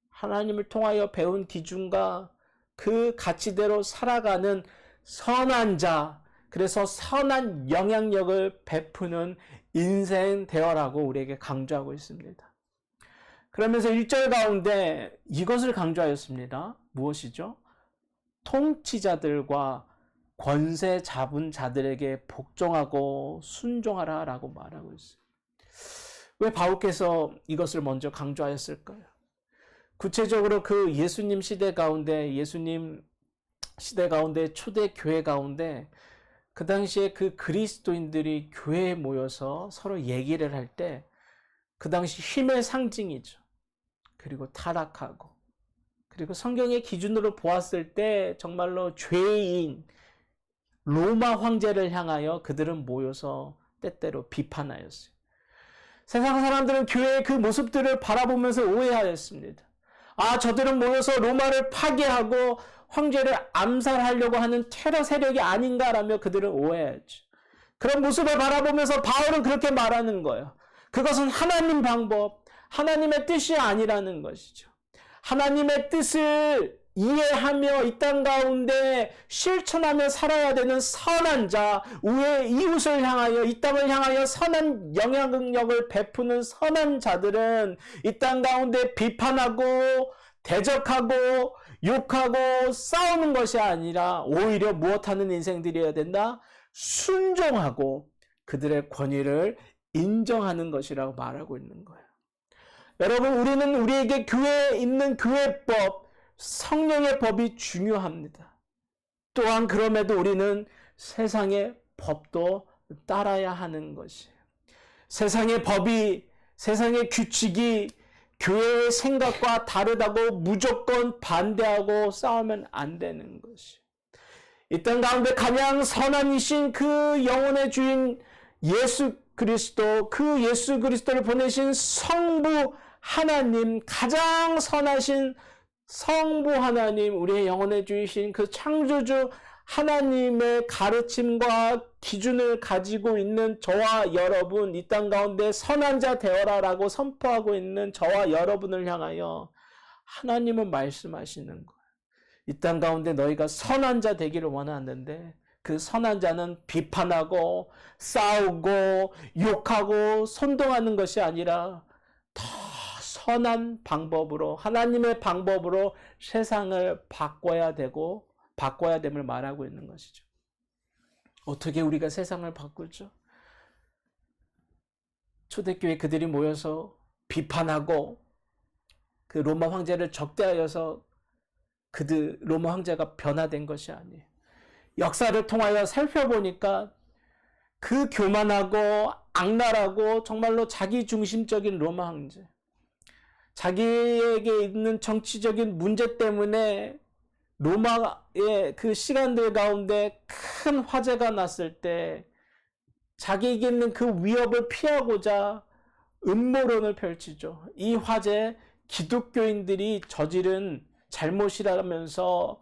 [SPEAKER 1] 하나님을 통하여 배운 기준과 그 가치대로 살아가는 선한 자, 그래서 선한 영향력을 베푸는 인생 되어라고 우리에게 강조하고 있습니다. 그러면서 1절 가운데 이것을 강조하였습니다. 무엇이죠? 통치자들과 권세 잡은 자들에게 복종하고 순종하라 라고 말하고 있어요. 왜 바울께서 이것을 먼저 강조하였을까요? 구체적으로 그 예수님 시대 가운데, 초대 교회 가운데 그 당시에 그 그리스도인들이 교회에 모여서 서로 얘기를 할 때 그 당시 힘의 상징이죠. 그리고 타락하고, 그리고 성경의 기준으로 보았을 때 정말로 죄인 로마 황제를 향하여 그들은 모여서 때때로 비판하였어요. 세상 사람들은 교회의 그 모습들을 바라보면서 오해하였습니다. 아, 저들은 모여서 로마를 파괴하고 황제를 암살하려고 하는 테러 세력이 아닌가라며 그들은 오해했죠. 그런 모습을 바라보면서 바울은 그렇게 말하는 거예요. 그것은 하나님 방법, 하나님의 뜻이 아니라는 것이죠. 하나님의 뜻을 이해하며 이 땅 가운데 실천하며 살아야 되는 선한 자, 우리의 이웃을 향하여, 이 땅을 향하여 선한 영향력을 베푸는 선한 자들은 이 땅 가운데 비판하고 대적하고 욕하고 싸우는 것이 아니라 오히려 무엇하는 인생들이어야 된다? 순종하고 그들의 권위를 인정하는 것이라고 말하고 있는 거예요. 여러분, 우리는 우리에게 교회에 있는 교회법, 성령의 법이 중요합니다. 또한 그럼에도 우리는 세상의 법도 따라야 하는 것이에요. 세상의 법이, 세상의 규칙이 교회의 생각과 다르다고 무조건 반대하고 싸우면 안 되는 것이에요. 이 땅 가운데 가장 선함이신 그 영혼의 주인 예수 그리스도, 그 예수 그리스도를 보내신 성부 하나님, 가장 선하신 성부 하나님, 우리의 영혼의 주이신 그 창조주 하나님의 가르침과 기준을 가지고 있는 저와 여러분, 이 땅 가운데 선한 자 되어라라고 선포하고 있는 저와 여러분을 향하여 하나님은 말씀하시는 거예요. 이 땅 가운데 너희가 선한 자 되기를 원하는데 그 선한 자는 비판하고 싸우고 욕하고 선동하는 것이 아니라 더 선한 방법으로, 하나님의 방법으로 세상을 바꿔야 되고 바꿔야 됨을 말하고 있는 것이죠. 어떻게 우리가 세상을 바꾸죠? 초대교회 그들이 모여서 비판하고 그 로마 황제를 적대하여서 그들 로마 황제가 변화된 것이 아니에요. 역사를 통하여 살펴보니까 그 교만하고 악랄하고 정말로 자기중심적인 로마 황제, 자기에게 있는 정치적인 문제 때문에 로마의 그 시간들 가운데 큰 화재가 났을 때 자기에게 있는 그 위협을 피하고자 음모론을 펼치죠. 이 화재 기독교인들이 저지른 잘못이라면서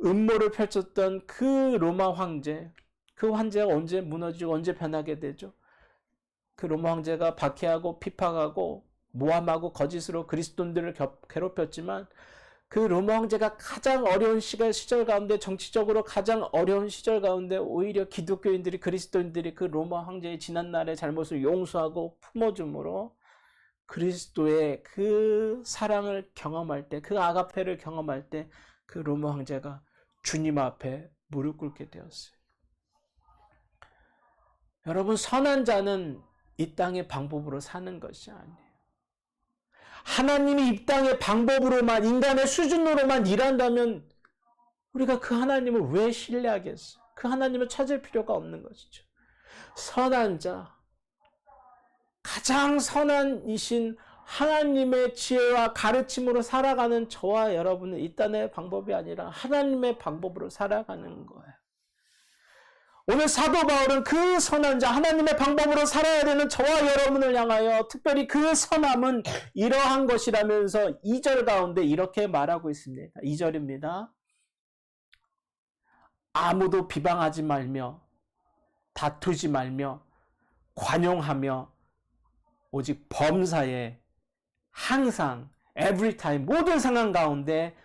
[SPEAKER 1] 음모를 펼쳤던 그 로마 황제, 그 황제가 언제 무너지고 언제 변하게 되죠? 그 로마 황제가 박해하고 핍박하고 모함하고 거짓으로 그리스도인들을 괴롭혔지만 그 로마 황제가 가장 어려운 시절 가운데, 정치적으로 가장 어려운 시절 가운데 오히려 기독교인들이, 그리스도인들이 그 로마 황제의 지난날의 잘못을 용서하고 품어줌으로 그리스도의 그 사랑을 경험할 때, 그 아가페를 경험할 때 그 로마 황제가 주님 앞에 무릎 꿇게 되었어요. 여러분, 선한 자는 이 땅의 방법으로 사는 것이 아니에요. 하나님이 이 땅의 방법으로만, 인간의 수준으로만 일한다면 우리가 그 하나님을 왜 신뢰하겠어요? 그 하나님을 찾을 필요가 없는 것이죠. 선한 자, 가장 선한이신 하나님의 지혜와 가르침으로 살아가는 저와 여러분은 이 땅의 방법이 아니라 하나님의 방법으로 살아가는 거예요. 오늘 사도 바울은 그 선한 자, 하나님의 방법으로 살아야 되는 저와 여러분을 향하여 특별히 그 선함은 이러한 것이라면서 2절 가운데 이렇게 말하고 있습니다. 2절입니다. 아무도 비방하지 말며 다투지 말며 관용하며 오직 범사에 항상 every time 모든 상황 가운데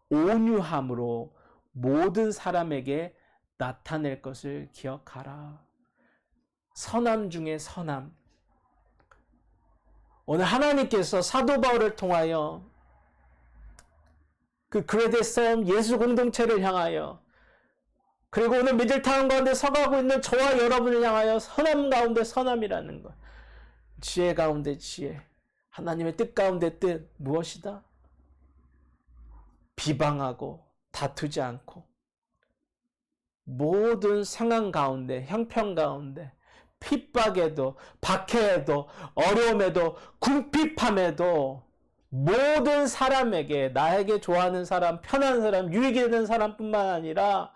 [SPEAKER 1] 온유함으로 모든 사람에게 나타낼 것을 기억하라. 선함 중에 선함. 오늘 하나님께서 사도 바울을 통하여 그 그레데 섬 예수 공동체를 향하여, 그리고 오늘 미들타운 가운데 서가고 있는 저와 여러분을 향하여 선함 가운데 선함이라는 것, 지혜 가운데 지혜, 하나님의 뜻 가운데 뜻 무엇이다? 비방하고 다투지 않고 모든 상황 가운데, 형편 가운데, 핍박에도, 박해에도, 어려움에도, 궁핍함에도 모든 사람에게, 나에게 좋아하는 사람, 편한 사람, 유익이 되는 사람뿐만 아니라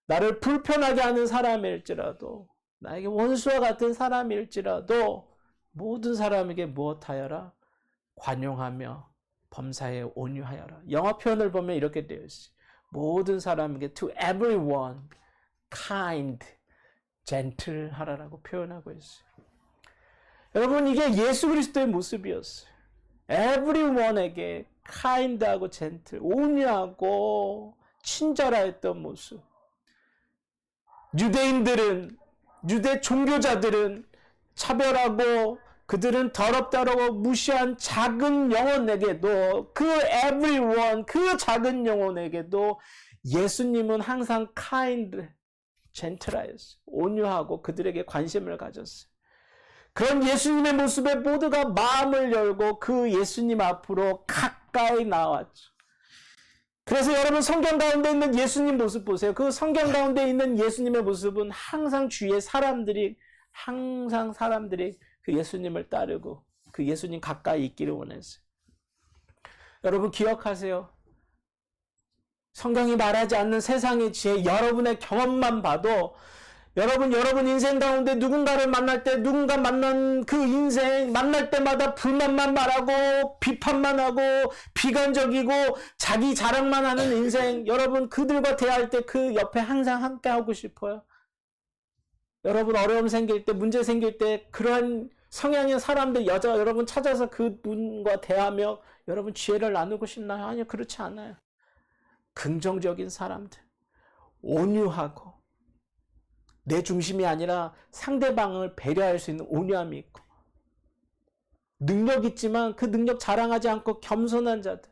[SPEAKER 1] 나를 불편하게 하는 사람일지라도, 나에게 원수와 같은 사람일지라도 모든 사람에게 무엇하여라? 관용하며 범사에 온유하여라. 영어 표현을 보면 이렇게 되어 있어요. 모든 사람에게 to everyone kind, gentle 하라라고 표현하고 있어요. 여러분, 이게 예수 그리스도의 모습이었어요. everyone에게 kind하고 gentle, 온유하고 친절하였던 모습. 유대인들은, 유대 종교자들은 차별하고 그들은 더럽다라고 무시한 작은 영혼에게도, 그 everyone, 그 작은 영혼에게도 예수님은 항상 kind, 젠틀하였어요. 온유하고 그들에게 관심을 가졌어요. 그런 예수님의 모습에 모두가 마음을 열고 그 예수님 앞으로 가까이 나왔죠. 그래서 여러분 성경 가운데 있는 예수님 모습 보세요. 그 성경 가운데 있는 예수님의 모습은 항상 주위에 사람들이 그 예수님을 따르고 그 예수님 가까이 있기를 원했어요. 여러분 기억하세요. 성경이 말하지 않는 세상의 지혜, 여러분의 경험만 봐도 여러분 인생 가운데 누군가를 만날 때 누군가 만난 그 인생 만날 때마다 불만만 말하고 비판만 하고 비관적이고 자기 자랑만 하는 인생, 여러분 그들과 대화할 때 그 옆에 항상 함께 하고 싶어요. 여러분 어려움 생길 때, 문제 생길 때 그러한 성향의 사람들, 여자 여러분 찾아서 그분과 대하며 여러분 지혜를 나누고 싶나요? 아니요, 그렇지 않아요. 긍정적인 사람들, 온유하고 내 중심이 아니라 상대방을 배려할 수 있는 온유함이 있고, 능력 있지만 그 능력 자랑하지 않고 겸손한 자들.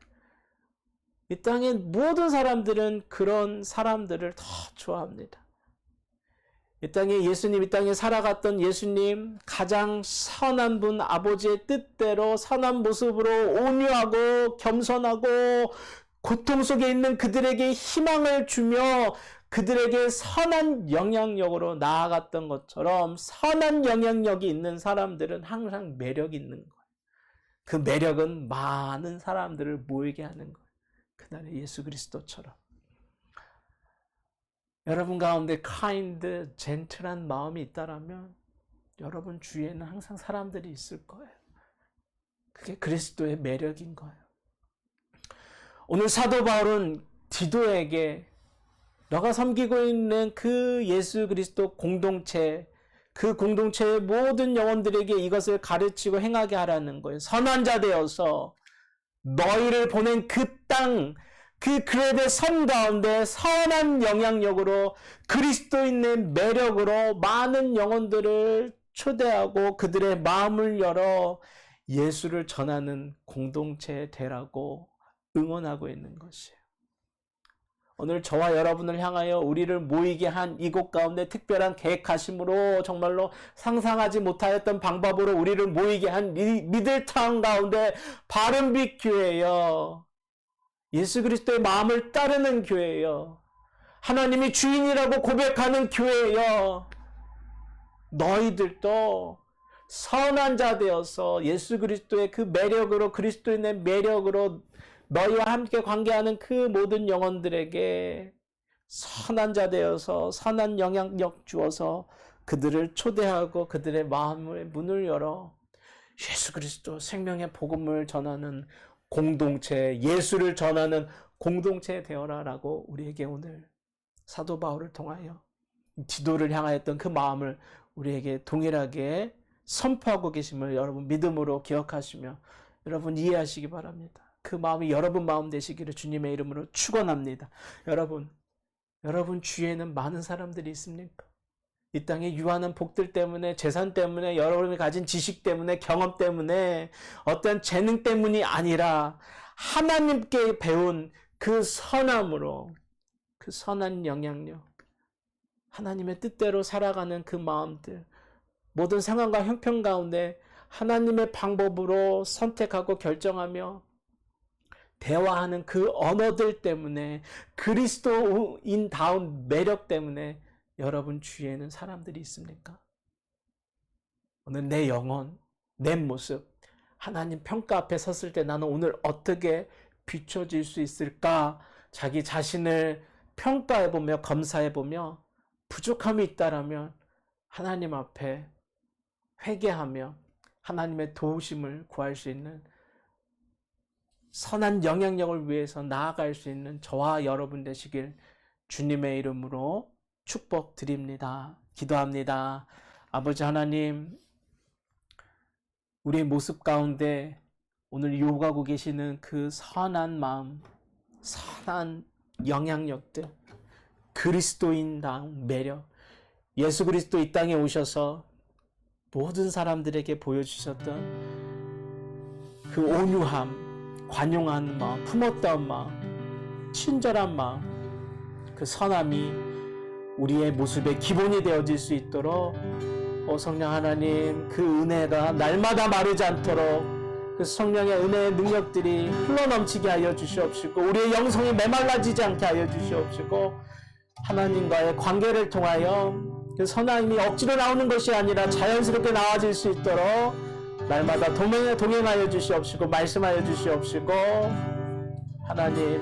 [SPEAKER 1] 이 땅의 모든 사람들은 그런 사람들을 더 좋아합니다. 이 땅에 예수님, 이 땅에 살아갔던 예수님, 가장 선한 분, 아버지의 뜻대로 선한 모습으로 온유하고 겸손하고 고통 속에 있는 그들에게 희망을 주며 그들에게 선한 영향력으로 나아갔던 것처럼, 선한 영향력이 있는 사람들은 항상 매력이 있는 거예요. 그 매력은 많은 사람들을 모이게 하는 거예요. 그날의 예수 그리스도처럼. 여러분 가운데 kind, 젠틀한 마음이 있다라면 여러분 주위에는 항상 사람들이 있을 거예요. 그게 그리스도의 매력인 거예요. 오늘 사도 바울은 디도에게 너가 섬기고 있는 그 예수 그리스도 공동체, 그 공동체의 모든 영혼들에게 이것을 가르치고 행하게 하라는 거예요. 선한 자 되어서 너희를 보낸 그 땅, 그 그랩의 섬 가운데 선한 영향력으로 그리스도인의 매력으로 많은 영혼들을 초대하고 그들의 마음을 열어 예수를 전하는 공동체 되라고 응원하고 있는 것이에요. 오늘 저와 여러분을 향하여 우리를 모이게 한 이곳 가운데 특별한 계획하심으로, 정말로 상상하지 못하였던 방법으로 우리를 모이게 한 미들타운 가운데 바른빛 교회여, 예수 그리스도의 마음을 따르는 교회여, 하나님이 주인이라고 고백하는 교회여, 너희들도 선한 자 되어서 예수 그리스도의 그 매력으로, 그리스도인의 매력으로 너희와 함께 관계하는 그 모든 영혼들에게 선한 자 되어서 선한 영향력 주어서 그들을 초대하고 그들의 마음의 문을 열어 예수 그리스도 생명의 복음을 전하는 공동체, 예수를 전하는 공동체 되어라라고 우리에게 오늘 사도 바울을 통하여 디도를 향하였던 그 마음을 우리에게 동일하게 선포하고 계심을 여러분 믿음으로 기억하시며 여러분 이해하시기 바랍니다. 그 마음이 여러분 마음 되시기를 주님의 이름으로 축원합니다. 여러분 주위에는 많은 사람들이 있습니까? 이 땅에 유한한 복들 때문에, 재산 때문에, 여러분이 가진 지식 때문에, 경험 때문에, 어떤 재능 때문이 아니라 하나님께 배운 그 선함으로, 그 선한 영향력, 하나님의 뜻대로 살아가는 그 마음들, 모든 상황과 형편 가운데 하나님의 방법으로 선택하고 결정하며 대화하는 그 언어들 때문에, 그리스도인다운 매력 때문에 여러분 주위에는 사람들이 있습니까? 오늘 내 영혼, 내 모습, 하나님 평가 앞에 섰을 때 나는 오늘 어떻게 비춰질 수 있을까? 자기 자신을 평가해보며 검사해보며 부족함이 있다라면 하나님 앞에 회개하며 하나님의 도우심을 구할 수 있는, 선한 영향력을 위해서 나아갈 수 있는 저와 여러분 되시길 주님의 이름으로 축복드립니다. 기도합니다. 아버지 하나님, 우리의 모습 가운데 오늘 요구하고 계시는 그 선한 마음, 선한 영향력들, 그리스도인다운 매력, 예수 그리스도 이 땅에 오셔서 모든 사람들에게 보여주셨던 그 온유함, 관용한 마음, 품었던 마음, 친절한 마음, 그 선함이 우리의 모습의 기본이 되어질 수 있도록 성령 하나님, 그 은혜가 날마다 마르지 않도록 그 성령의 은혜의 능력들이 흘러넘치게 하여 주시옵시고, 우리의 영성이 메말라지지 않게 하여 주시옵시고, 하나님과의 관계를 통하여 그 선함이 억지로 나오는 것이 아니라 자연스럽게 나와질 수 있도록 날마다 동행하여 주시옵시고, 말씀하여 주시옵시고, 하나님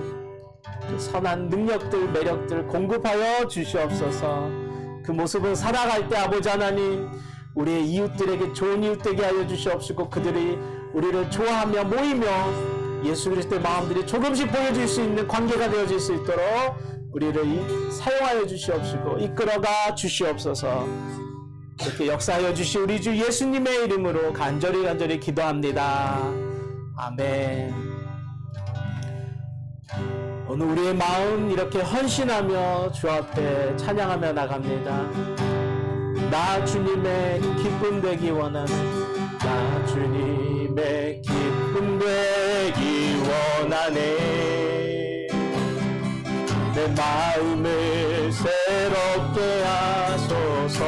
[SPEAKER 1] 그 선한 능력들, 매력들 공급하여 주시옵소서. 그 모습을 살아갈 때 아버지 하나님, 우리의 이웃들에게 좋은 이웃 되게 하여 주시옵시고, 그들이 우리를 좋아하며 모이며 예수 그리스도의 마음들이 조금씩 보여줄 수 있는 관계가 되어질 수 있도록 우리를 사용하여 주시옵시고 이끌어가 주시옵소서. 이렇게 역사하여 주시 우리 주 예수님의 이름으로 간절히 기도합니다. 아멘. 오늘 우리의 마음 이렇게 헌신하며 주 앞에 찬양하며 나갑니다. 나 주님의 기쁨 되기 원하네. 나 주님의 기쁨 되기 원하네. 내 마음을 새롭게 하소서.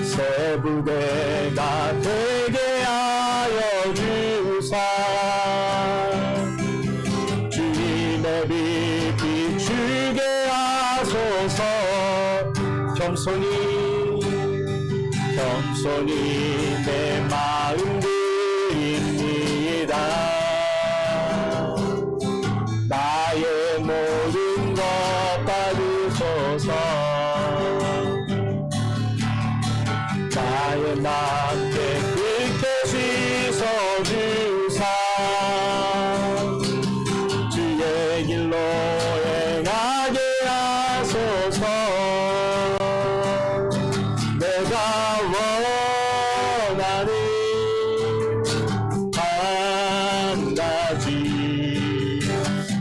[SPEAKER 1] 새 부대가 되게 하여 주사. 주님의 빛 비추게 하소서. 겸손히 내 마음 드립니다. 나의 모든 것 받으소서. 나의 맘 깨끗게 씻어주사. 주의 길로 행하게 하소서. 내가 원하는 한 가지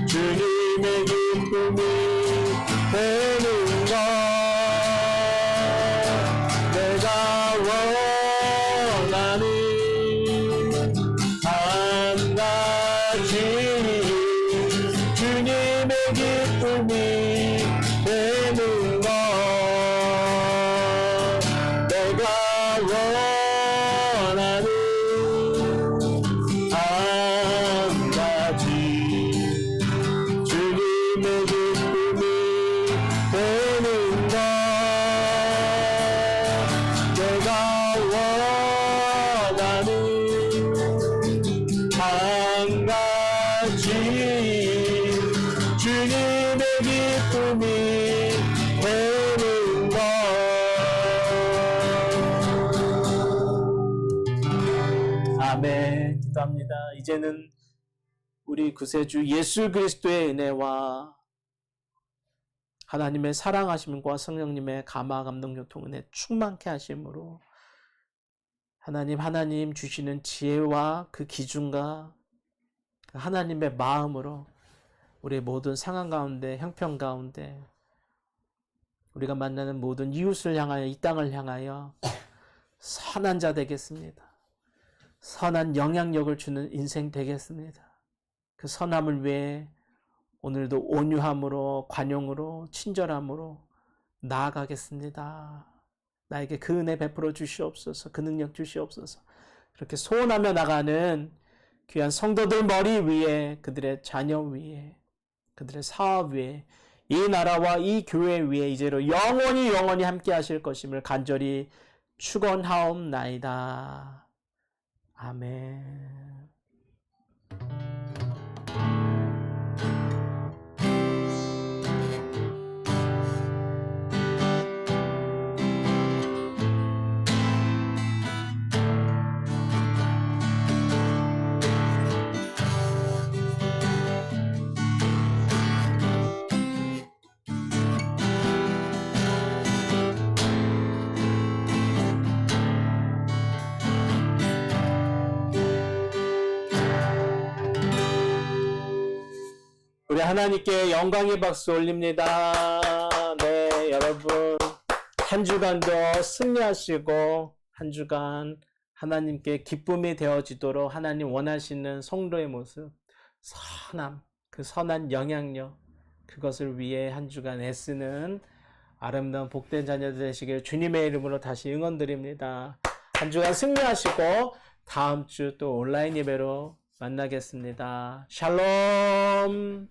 [SPEAKER 1] 주님의 기쁨이 되는 것. 내가 원하는 한 가지 주님의 기쁨이 되는 것. 내가 원하는 한 가지 주님의 기쁨이 되는 것. 내가 원하는 한 가지 주님의 기쁨이 되는 것. 아멘. 기도합니다. 이제는 우리 구세주 예수 그리스도의 은혜와 하나님의 사랑하심과 성령님의 감화 감동 교통 은혜 충만케 하심으로 하나님 주시는 지혜와 그 기준과 하나님의 마음으로 우리의 모든 상황 가운데, 형편 가운데 우리가 만나는 모든 이웃을 향하여, 이 땅을 향하여 선한 자 되겠습니다. 선한 영향력을 주는 인생 되겠습니다. 그 선함을 위해 오늘도 온유함으로, 관용으로, 친절함으로 나아가겠습니다. 나에게 그 은혜 베풀어 주시옵소서. 그 능력 주시옵소서. 그렇게 소원하며 나가는 귀한 성도들 머리 위에, 그들의 자녀 위에, 그들의 사업 위에, 이 나라와 이 교회 위에 이제로 영원히 함께 하실 것임을 간절히 축원하옵나이다. 아멘. 우리 하나님께 영광의 박수 올립니다. 네, 여러분 한 주간도 승리하시고 한 주간 하나님께 기쁨이 되어지도록 하나님 원하시는 성도의 모습, 선함, 그 선한 영향력, 그것을 위해 한 주간 애쓰는 아름다운 복된 자녀들 되시길 주님의 이름으로 다시 응원드립니다. 한 주간 승리하시고 다음 주 또 온라인 예배로 만나겠습니다. 샬롬.